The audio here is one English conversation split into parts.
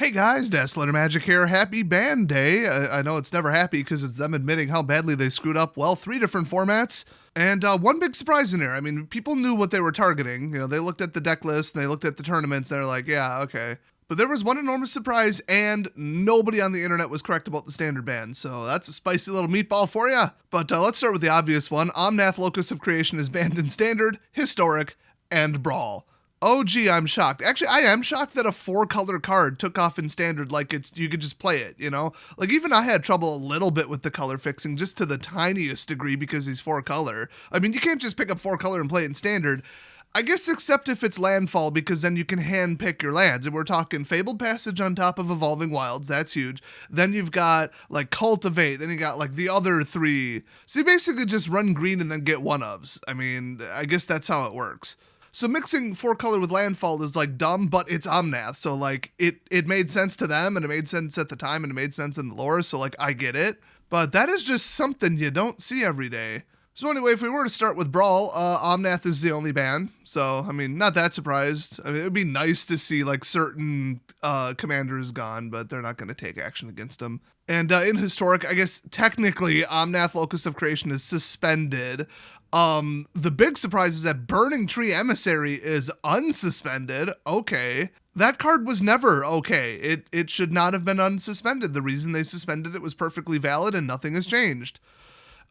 Hey guys, Dazzler Magic here. Happy Band Day. I know it's never happy because it's them admitting how badly they screwed up, well, 3 different formats. And one big surprise in there. I mean, people knew what they were targeting. You know, they looked at the deck list and they looked at the tournaments and they're like, yeah, okay. But there was one enormous surprise, and nobody on the internet was correct about the standard ban. So that's a spicy little meatball for you. But let's start with the obvious one. Omnath Locus of Creation is banned in Standard, Historic, and Brawl. Oh gee, I'm shocked. Actually, I am shocked that a 4-color card took off in Standard like you could just play it, you know? Like, even I had trouble a little bit with the color fixing, just to the tiniest degree because he's 4-color. I mean, you can't just pick up 4-color and play it in Standard. I guess except if it's landfall, because then you can hand pick your lands. And we're talking Fabled Passage on top of Evolving Wilds. That's huge. Then you've got like Cultivate. Then you got like the other 3. So you basically just run green and then get one-ofs. I mean, I guess that's how it works. So mixing 4-color with landfall is like dumb, but it's Omnath. So like it made sense to them, and it made sense at the time, and it made sense in the lore. So like I get it. But that is just something you don't see every day. So anyway, if we were to start with Brawl, Omnath is the only ban. So, I mean, not that surprised. I mean, it would be nice to see, like, certain commanders gone, but they're not going to take action against them. And in Historic, I guess, technically, Omnath Locus of Creation is suspended. The big surprise is that Burning Tree Emissary is unsuspended. Okay. That card was never okay. It should not have been unsuspended. The reason they suspended it was perfectly valid, and nothing has changed.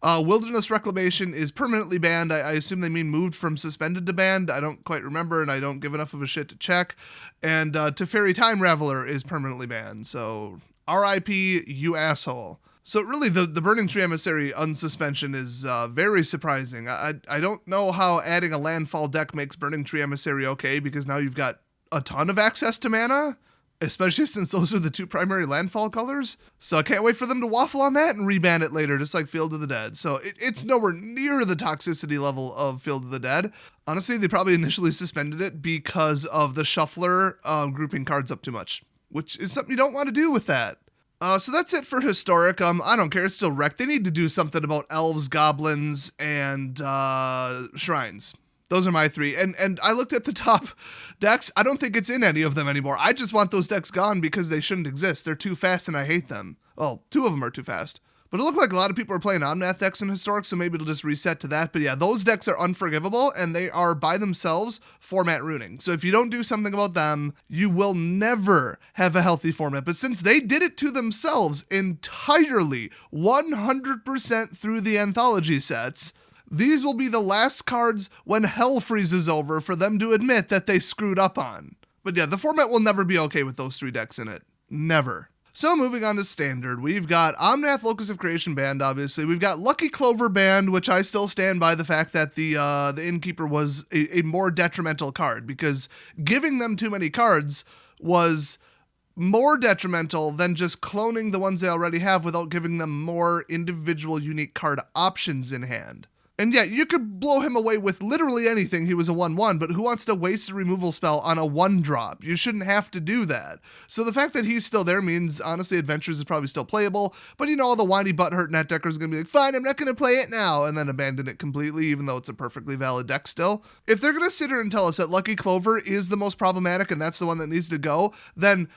Wilderness Reclamation is permanently banned. I assume they mean moved from suspended to banned. I don't quite remember, and I don't give enough of a shit to check. And Teferi Time Raveler is permanently banned. So, RIP, you asshole. So really, the Burning Tree Emissary unsuspension is very surprising. I don't know how adding a landfall deck makes Burning Tree Emissary okay, because now you've got a ton of access to mana, especially since those are the 2 primary landfall colors. So I can't wait for them to waffle on that and reban it later, just like Field of the Dead. So it's nowhere near the toxicity level of Field of the Dead. Honestly, they probably initially suspended it because of the Shuffler grouping cards up too much, which is something you don't want to do with that. So that's it for Historic. I don't care, it's still wrecked. They need to do something about elves, goblins, and shrines. Those are my 3. And I looked at the top decks. I don't think it's in any of them anymore. I just want those decks gone because they shouldn't exist. They're too fast and I hate them. Well, 2 of them are too fast. But it looked like a lot of people are playing Omnath decks in Historic, so maybe it'll just reset to that. But yeah, those decks are unforgivable, and they are by themselves format ruining. So if you don't do something about them, you will never have a healthy format. But since they did it to themselves entirely, 100% through the anthology sets, these will be the last cards when hell freezes over for them to admit that they screwed up on. But yeah, the format will never be okay with those 3 decks in it. Never. So moving on to Standard, we've got Omnath Locus of Creation banned, obviously. We've got Lucky Clover banned, which I still stand by the fact that the Innkeeper was a more detrimental card, because giving them too many cards was more detrimental than just cloning the ones they already have without giving them more individual unique card options in hand. And yeah, you could blow him away with literally anything. He was a 1/1, but who wants to waste a removal spell on a 1-drop? You shouldn't have to do that. So the fact that he's still there means, honestly, Adventures is probably still playable, but you know, all the whiny butthurt net deckers are going to be like, fine, I'm not going to play it now, and then abandon it completely, even though it's a perfectly valid deck still. If they're going to sit here and tell us that Lucky Clover is the most problematic and that's the one that needs to go, then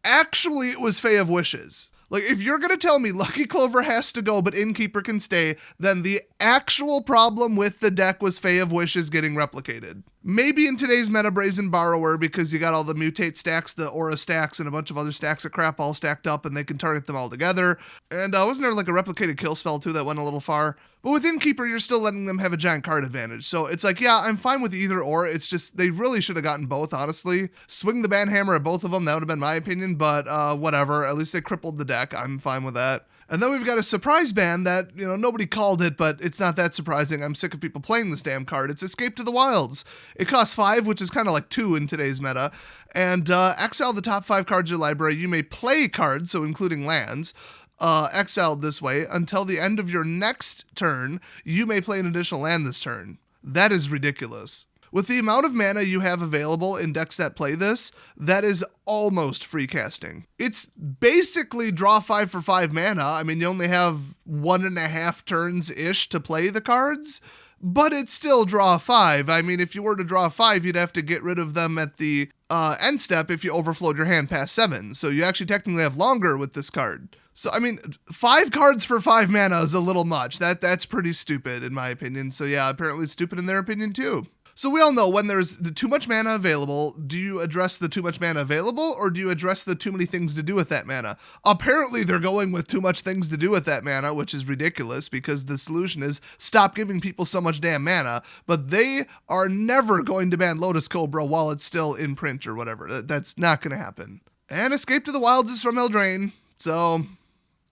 actually it was Fae of Wishes. Like, if you're going to tell me Lucky Clover has to go, but Innkeeper can stay, then the actual problem with the deck was Fae of Wishes getting replicated. Maybe in today's meta Brazen Borrower, because you got all the mutate stacks, the aura stacks, and a bunch of other stacks of crap all stacked up, and they can target them all together. And wasn't there like a replicated kill spell too that went a little far? But with Innkeeper, you're still letting them have a giant card advantage. So it's like, yeah, I'm fine with either or. It's just, they really should have gotten both, honestly. Swing the banhammer at both of them, that would have been my opinion, but whatever. At least they crippled the deck. I'm fine with that. And then we've got a surprise ban that, you know, nobody called it, but it's not that surprising. I'm sick of people playing this damn card. It's Escape to the Wilds. It costs 5, which is kind of like 2 in today's meta. And exile the top 5 cards of your library. You may play cards, so including lands, exiled this way until the end of your next turn. You may play an additional land this turn. That is ridiculous. With the amount of mana you have available in decks that play this, that is almost free casting. It's basically draw 5 for 5 mana. I mean, you only have 1.5 turns-ish to play the cards, but it's still draw 5. I mean, if you were to draw 5, you'd have to get rid of them at the end step if you overflowed your hand past 7. So you actually technically have longer with this card. So, I mean, 5 cards for 5 mana is a little much. That's pretty stupid, in my opinion. So, yeah, apparently it's stupid in their opinion, too. So we all know when there's too much mana available, do you address the too much mana available, or do you address the too many things to do with that mana? Apparently they're going with too much things to do with that mana, which is ridiculous because the solution is stop giving people so much damn mana, but they are never going to ban Lotus Cobra while it's still in print or whatever. That's not going to happen. And Escape to the Wilds is from Eldraine, so...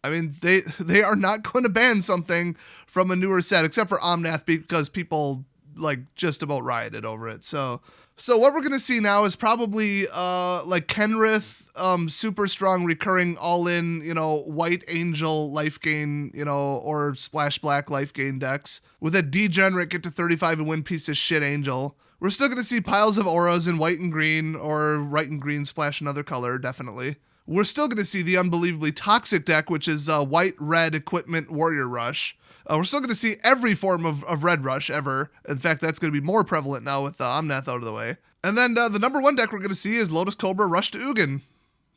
I mean, they are not going to ban something from a newer set, except for Omnath, because people like just about rioted over it. So what we're gonna see now is probably like Kenrith, super strong recurring all in, White Angel life gain, or Splash Black life gain decks with a degenerate get to 35 and win piece of shit Angel. We're still gonna see piles of auras in white and green, or white and green splash another color, definitely. We're still going to see the unbelievably toxic deck, which is white-red equipment warrior rush. We're still going to see every form of red rush ever. In fact, that's going to be more prevalent now with Omnath out of the way. And then the number 1 deck we're going to see is Lotus Cobra Rush to Ugin.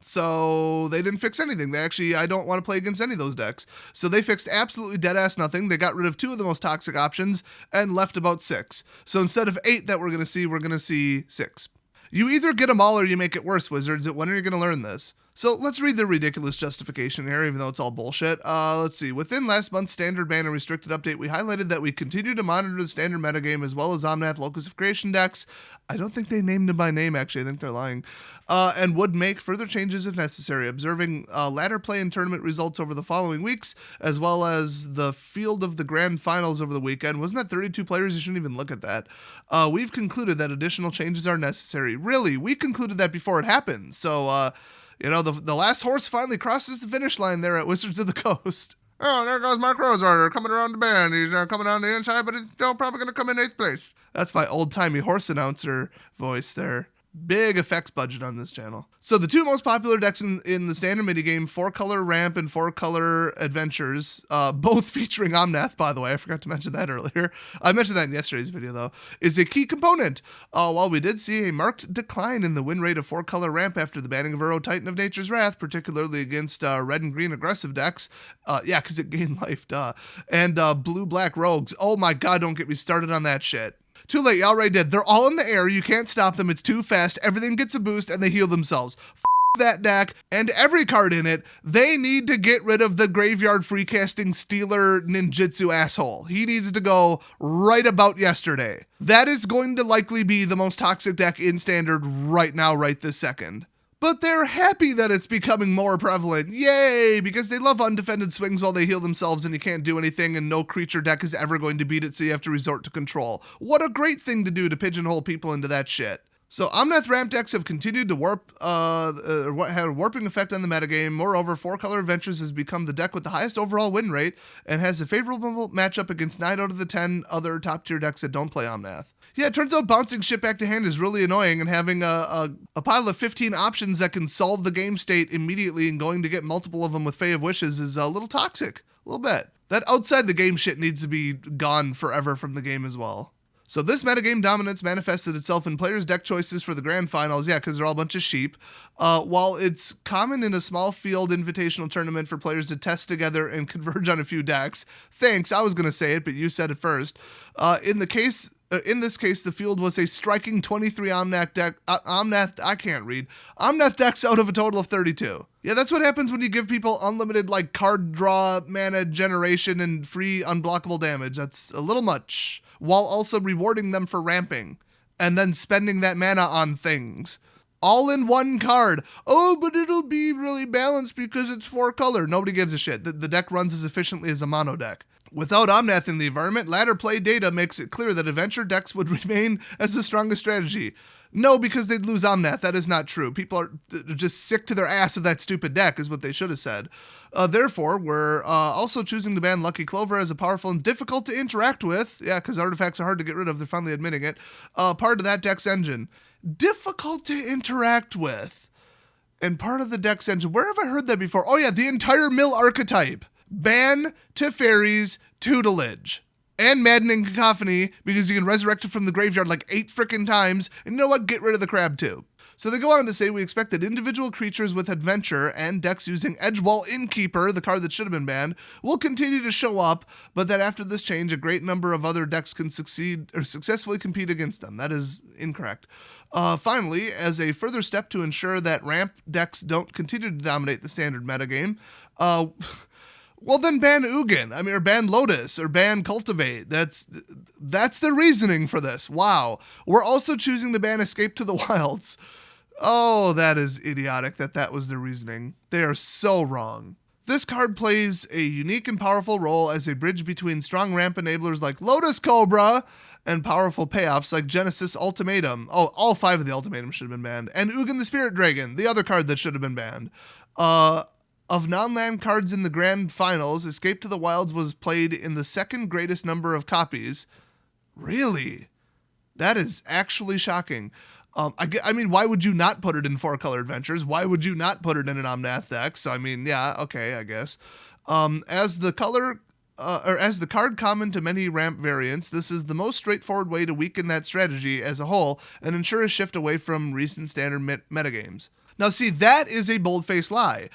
So they didn't fix anything. I don't want to play against any of those decks. So they fixed absolutely dead-ass nothing. They got rid of 2 of the most toxic options and left about 6. So instead of 8 that we're going to see 6. You either get them all or you make it worse, Wizards. When are you going to learn this? So let's read the ridiculous justification here, even though it's all bullshit. Let's see. Within last month's standard ban and restricted update, we highlighted that we continue to monitor the standard metagame as well as Omnath Locus of Creation decks. I don't think they named them by name, actually. I think they're lying. And would make further changes if necessary, observing ladder play and tournament results over the following weeks, as well as the field of the grand finals over the weekend. Wasn't that 32 players? You shouldn't even look at that. We've concluded that additional changes are necessary. Really? We concluded that before it happened. So, the last horse finally crosses the finish line there at Wizards of the Coast. Oh, there goes Mark Rosewater coming around the bend. He's coming down the inside, but he's still probably going to come in 8th place. That's my old-timey horse announcer voice there. Big effects budget on this channel. So the 2 most popular decks in the standard minigame, 4-color Ramp and 4-color Adventures, both featuring Omnath, by the way. I forgot to mention that earlier. I mentioned that in yesterday's video, though, is a key component. While we did see a marked decline in the win rate of 4-color Ramp after the banning of Uro Titan of Nature's Wrath, particularly against red and green aggressive decks, because it gained life, duh, and blue-black rogues. Oh my god, don't get me started on that shit. Too late, you already did. They're all in the air. You can't stop them. It's too fast. Everything gets a boost, and they heal themselves. That deck and every card in it. They need to get rid of the graveyard freecasting Stealer ninjutsu asshole. He needs to go right about yesterday. That is going to likely be the most toxic deck in Standard right now, right this second. But they're happy that it's becoming more prevalent. Yay! Because they love undefended swings while they heal themselves and you can't do anything and no creature deck is ever going to beat it, so you have to resort to control. What a great thing to do to pigeonhole people into that shit. So Omnath Ramp decks have continued to had a warping effect on the metagame. Moreover, 4-color Adventures has become the deck with the highest overall win rate and has a favorable matchup against 9 out of the 10 other top-tier decks that don't play Omnath. Yeah, it turns out bouncing shit back to hand is really annoying, and having a pile of 15 options that can solve the game state immediately and going to get multiple of them with Fae of Wishes is a little toxic. A little bit. That outside the game shit needs to be gone forever from the game as well. So this metagame dominance manifested itself in players' deck choices for the grand finals, because they're all a bunch of sheep. While it's common in a small field invitational tournament for players to test together and converge on a few decks. Thanks, I was going to say it, but you said it first. In this case, the field was a striking 23 Omnath decks out of a total of 32. Yeah, that's what happens when you give people unlimited, card draw, mana generation, and free unblockable damage. That's a little much. While also rewarding them for ramping, and then spending that mana on things. All in one card. Oh, but it'll be really balanced because it's 4-color. Nobody gives a shit. The deck runs as efficiently as a mono deck. Without Omnath in the environment, ladder play data makes it clear that adventure decks would remain as the strongest strategy. No, because they'd lose Omnath. That is not true. People are just sick to their ass of that stupid deck, is what they should have said. Therefore, we're also choosing to ban Lucky Clover as a powerful and difficult to interact with. Yeah, because artifacts are hard to get rid of. They're finally admitting it. Part of that deck's engine. Difficult to interact with. And part of the deck's engine. Where have I heard that before? Oh, yeah, the entire mill archetype. Ban Teferi's tutelage. and Maddening Cacophony, because you can resurrect it from the graveyard like 8 frickin' times, and you know what? Get rid of the crab too. So they go on to say, we expect that individual creatures with adventure and decks using Edgewall Innkeeper, the card that should have been banned, will continue to show up, but that after this change, a great number of other decks can succeed or successfully compete against them. That is incorrect. Finally, as a further step to ensure that ramp decks don't continue to dominate the standard metagame, well, then ban Ugin. I mean, or ban Lotus, or ban Cultivate. That's the reasoning for this. Wow. We're also choosing to ban Escape to the Wilds. Oh, that is idiotic that was the reasoning. They are so wrong. This card plays a unique and powerful role as a bridge between strong ramp enablers like Lotus Cobra and powerful payoffs like Genesis Ultimatum. Oh, all 5 of the Ultimatums should have been banned. And Ugin the Spirit Dragon, the other card that should have been banned. Of non-land cards in the grand finals, Escape to the Wilds was played in the second greatest number of copies. Really? That is actually shocking. I mean, why would you not put it in 4-color adventures? Why would you not put it in an Omnath deck? So, I mean, yeah, okay, I guess. As the card common to many ramp variants, this is the most straightforward way to weaken that strategy as a whole and ensure a shift away from recent standard metagames. Now, see, that is a bold-faced lie.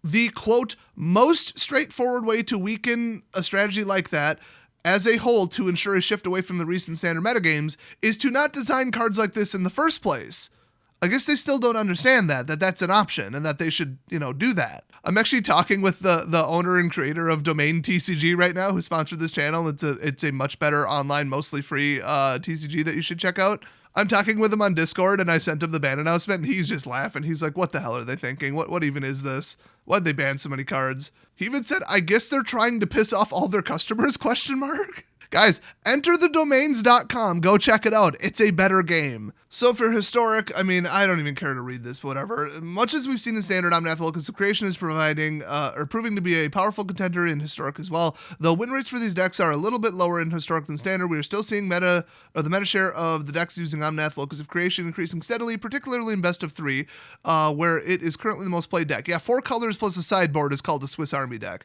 The, quote, most straightforward way to weaken a strategy like that as a whole to ensure a shift away from the recent standard metagames is to not design cards like this in the first place. I guess they still don't understand that's an option and that they should, do that. I'm actually talking with the owner and creator of Domain TCG right now who sponsored this channel. It's a much better online, mostly free TCG that you should check out. I'm talking with him on Discord and I sent him the ban announcement and he's just laughing. He's like, what the hell are they thinking? What even is this? Why'd they ban so many cards? He even said, I guess they're trying to piss off all their customers, ? Guys, enterthedomains.com. Go check it out. It's a better game. So for Historic, I mean, I don't even care to read this, but whatever. Much as we've seen in Standard, Omnath Locus of Creation is proving to be a powerful contender in Historic as well. Though win rates for these decks are a little bit lower in Historic than Standard, we are still seeing the meta share of the decks using Omnath Locus of Creation increasing steadily, particularly in Best of 3, where it is currently the most played deck. Yeah, 4 colors plus a sideboard is called a Swiss Army deck.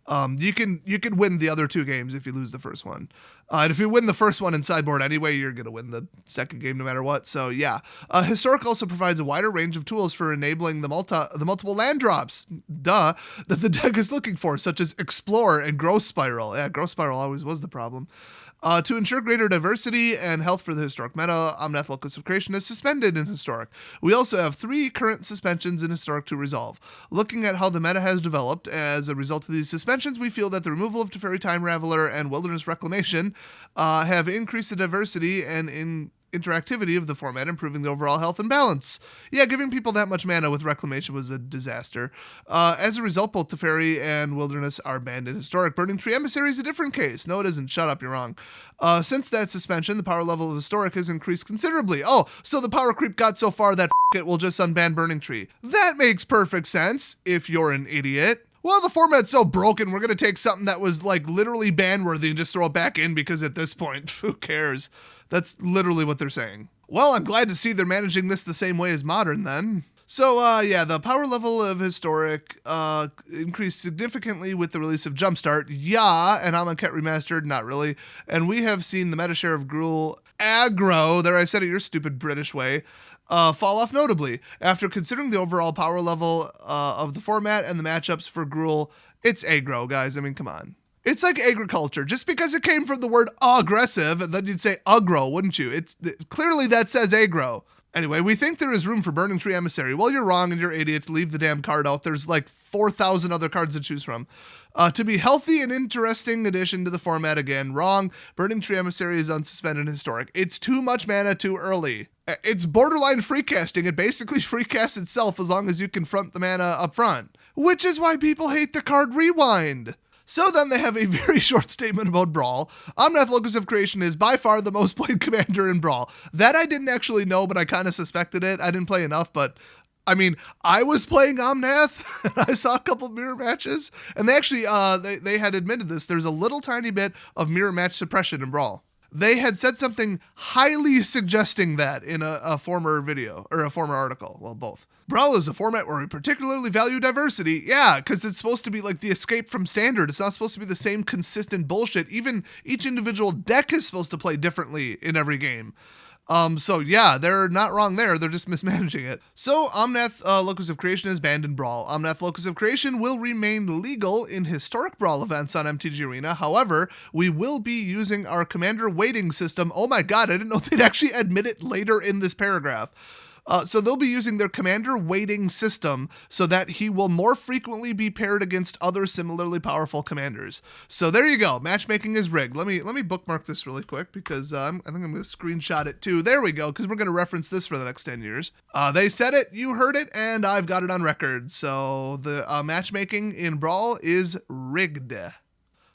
You can win the other 2 games if you lose the first one. And if you win the first one in sideboard anyway, you're going to win the second game no matter what. So yeah. Historic also provides a wider range of tools for enabling the multiple land drops, that the deck is looking for, such as Explore and Growth Spiral. Yeah, Growth Spiral always was the problem. To ensure greater diversity and health for the Historic meta, Omnath Locus of Creation is suspended in Historic. We also have 3 current suspensions in Historic to resolve. Looking at how the meta has developed as a result of these suspensions, we feel that the removal of Teferi Time Raveler and Wilderness Reclamation have increased the diversity and interactivity of the format, improving the overall health and balance. Yeah, giving people that much mana with Reclamation was a disaster. As a result, both Teferi and Wilderness are banned in Historic. Burning Tree Emissary is a different case. No, it isn't. Shut up, you're wrong. Since that suspension, the power level of Historic has increased considerably. Oh, so the power creep got so far that it will just unban Burning Tree. That makes perfect sense, if you're an idiot. Well, the format's so broken, we're going to take something that was like literally ban-worthy and just throw it back in because at this point, who cares? That's literally what they're saying. Well, I'm glad to see they're managing this the same way as Modern then. So, yeah, the power level of Historic increased significantly with the release of Jumpstart. Yeah, and Amonkhet Remastered, not really. And we have seen the meta share of Gruul aggro, there I said it your stupid British way, fall off notably. After considering the overall power level of the format and the matchups for Gruul, it's aggro, guys. I mean, come on. It's like agriculture. Just because it came from the word aggressive, and then you'd say aggro, wouldn't you? Clearly that says aggro. Anyway, we think there is room for Burning Tree Emissary. Well, you're wrong and you're idiots. Leave the damn card out. There's like 4,000 other cards to choose from. To be healthy and interesting addition to the format again. Wrong. Burning Tree Emissary is unsuspended Historic. It's too much mana too early. It's borderline free casting. It basically free casts itself as long as you confront the mana up front. Which is why people hate the card Rewind. So then they have a very short statement about Brawl. Omnath Locus of Creation is by far the most played commander in Brawl. That I didn't actually know, but I kind of suspected it. I didn't play enough, but I mean, I was playing Omnath, and I saw a couple mirror matches, and they actually, they had admitted this. There's a little tiny bit of mirror match suppression in Brawl. they had said something highly suggesting that in a former video, or a former article. Well, both. Brawl is a format where we particularly value diversity. Yeah, because it's supposed to be like the escape from standard. It's not supposed to be the same consistent bullshit. Even each individual deck is supposed to play differently in every game. So yeah, they're not wrong there. They're just mismanaging it. So Omnath Locus of Creation is banned in Brawl. Omnath Locus of Creation will remain legal in historic Brawl events on MTG Arena. However, we will be using our commander weighting system. Oh my god, I didn't know they'd actually admit it later in this paragraph. So they'll be using their commander weighting system so that he will more frequently be paired against other similarly powerful commanders. So there you go. Matchmaking is rigged. Let me bookmark this really quick because I think I'm going to screenshot it too. There we go, because we're going to reference this for the next 10 years. They said it, you heard it, and I've got it on record. So the matchmaking in Brawl is rigged.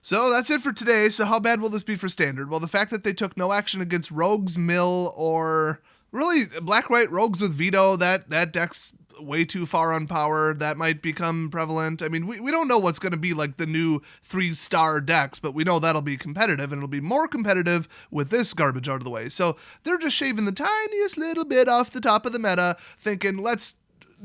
So that's it for today. So how bad will this be for Standard? Well, the fact that they took no action against Rogues, Mill, or really Black-White Rogues with Veto, that deck's way too far on power. That might become prevalent. I mean, we don't know what's going to be like the new 3-star decks, but we know that'll be competitive, and it'll be more competitive with this garbage out of the way. So they're just shaving the tiniest little bit off the top of the meta, thinking, let's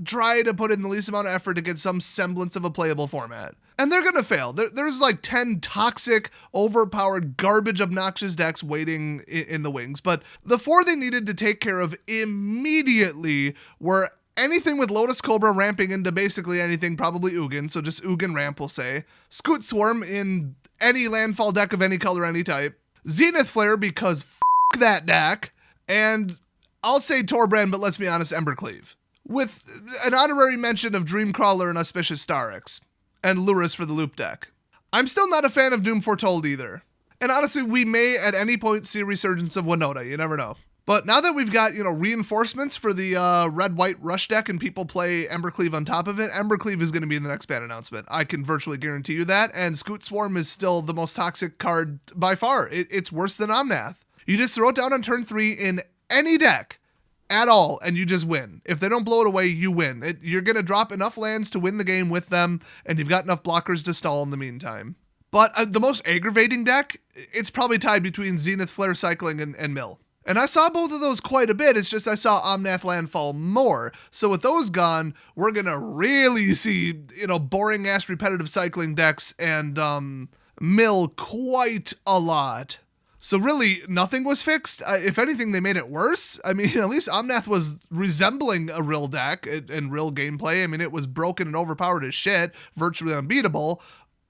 try to put in the least amount of effort to get some semblance of a playable format. And they're going to fail. There's like 10 toxic, overpowered, garbage, obnoxious decks waiting in the wings. But the 4 they needed to take care of immediately were anything with Lotus Cobra ramping into basically anything, probably Ugin. So just Ugin ramp, we'll say. Scute Swarm in any landfall deck of any color, any type. Zenith Flare, because f*** that deck. And I'll say Torbrand, but let's be honest, Embercleave. With an honorary mention of Dreamcrawler and Auspicious Starix. And Lurrus for the loop deck. I'm still not a fan of Doom Foretold either. And honestly, we may at any point see a resurgence of Winota, you never know. But now that we've got, reinforcements for the red-white rush deck and people play Embercleave on top of it, Embercleave is going to be in the next ban announcement. I can virtually guarantee you that. And Scute Swarm is still the most toxic card by far. It's worse than Omnath. You just throw it down on turn 3 in any deck at all, and you just win. If they don't blow it away, you win. You're going to drop enough lands to win the game with them, and you've got enough blockers to stall in the meantime. But the most aggravating deck, it's probably tied between Zenith Flare Cycling and Mill. And I saw both of those quite a bit, it's just I saw Omnath Landfall more. So with those gone, we're going to really see, boring-ass repetitive cycling decks and Mill quite a lot. So really, nothing was fixed. If anything, they made it worse. I mean, at least Omnath was resembling a real deck and real gameplay. I mean, it was broken and overpowered as shit, virtually unbeatable.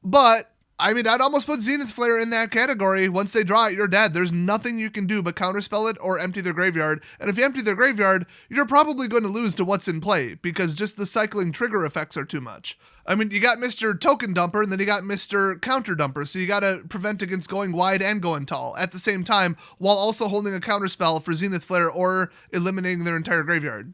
But, I mean, I'd almost put Zenith Flare in that category. Once they draw it, you're dead. There's nothing you can do but counterspell it or empty their graveyard. And if you empty their graveyard, you're probably going to lose to what's in play, because just the cycling trigger effects are too much. I mean, you got Mr. Token Dumper, and then you got Mr. Counter Dumper, so you gotta prevent against going wide and going tall at the same time, while also holding a counterspell for Zenith Flare or eliminating their entire graveyard.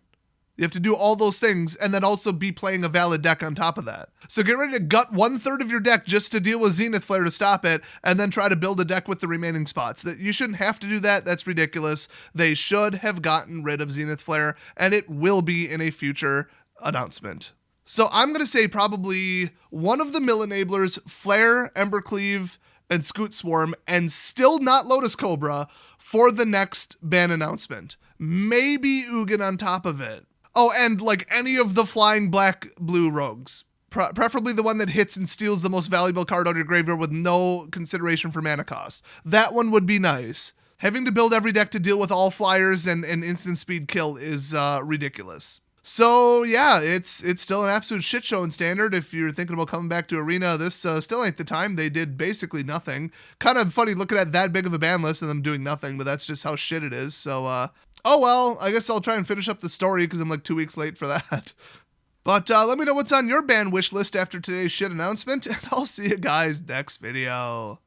You have to do all those things, and then also be playing a valid deck on top of that. So get ready to gut 1/3 of your deck just to deal with Zenith Flare to stop it, and then try to build a deck with the remaining spots. That you shouldn't have to do that, that's ridiculous. They should have gotten rid of Zenith Flare, and it will be in a future announcement. So I'm going to say probably one of the Mill enablers, Flare, Embercleave, and Scute Swarm, and still not Lotus Cobra for the next ban announcement. Maybe Ugin on top of it. Oh, and like any of the flying black-blue rogues. Preferably the one that hits and steals the most valuable card out of your graveyard with no consideration for mana cost. That one would be nice. Having to build every deck to deal with all flyers and instant speed kill is ridiculous. So yeah, it's still an absolute shit show in Standard. If you're thinking about coming back to Arena, this still ain't the time. They did basically nothing. Kind of funny looking at that big of a ban list and them doing nothing, but that's just how shit it is. So, oh well, I guess I'll try and finish up the story because I'm like 2 weeks late for that. But let me know what's on your ban wish list after today's shit announcement, and I'll see you guys next video.